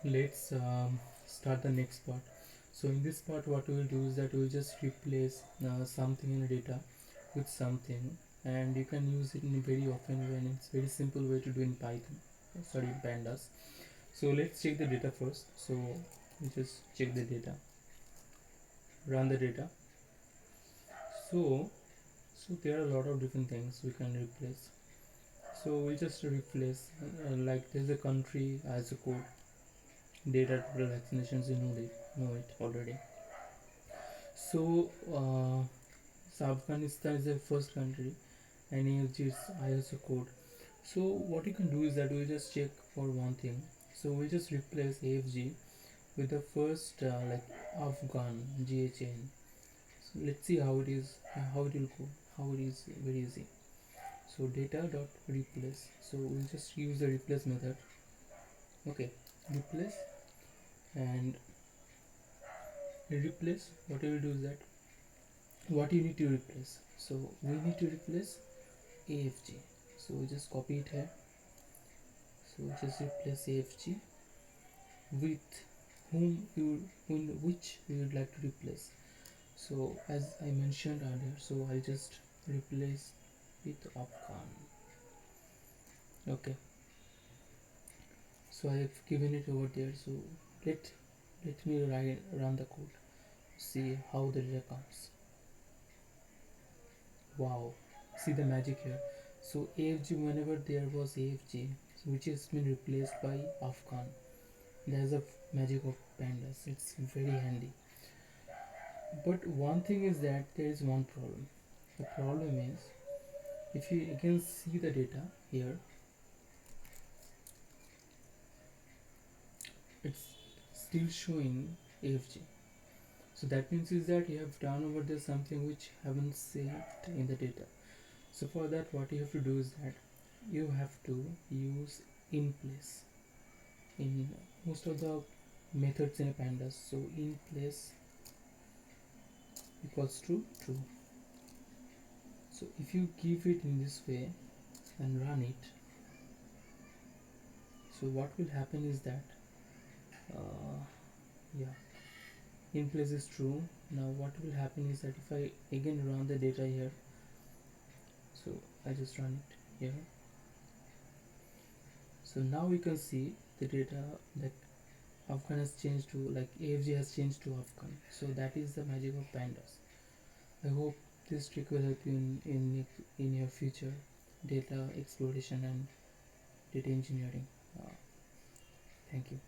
let's start the next part. So in this part what we will do is that we will just replace something in data with something, and you can use it in a very often way, and it's very simple way to do in Python, sorry, pandas. So let's check the data first. So we just check the data, run the data. So so there are a lot of different things we can replace. So we just replace like there's a country as a code, data, total vaccinations, you know it already. So Afghanistan is the first country, and AFG is ISO code. So what you can do is that we just check for one thing. So we just replace AFG with the first like Afghan GHN. So let's see how it is, how it will go, how it is very easy. So data dot replace. So we'll just use the replace method. Okay, replace, and replace. What we will do is that what you need to replace. So we need to replace AFG. So we just copy it here. So just replace AFG with which we would like to replace. So as I mentioned earlier, so I'll just replace with Afghan. Okay, so I have given it over there. So let let me run the code, see how the data comes. Wow, see the magic here. So AFG, whenever there was AFG, which has been replaced by Afghan, there's a magic of pandas. It's very handy. But one thing is that there is one problem. The problem is, if you again see the data here, it's still showing AFG. So that means is that you have done over there something which haven't saved in the data. So for that, what you have to do is that you have to use in place in most of the methods in a pandas. So in place equals to true. So if you give it in this way and run it, so what will happen is that yeah, in place is true. Now what will happen is that if I again run the data here, so I just run it here. So now we can see the data that Afghan has changed to, like, AFG has changed to Afghan. So that is the magic of pandas. I hope this trick will help you in your future data exploration and data engineering. Thank you.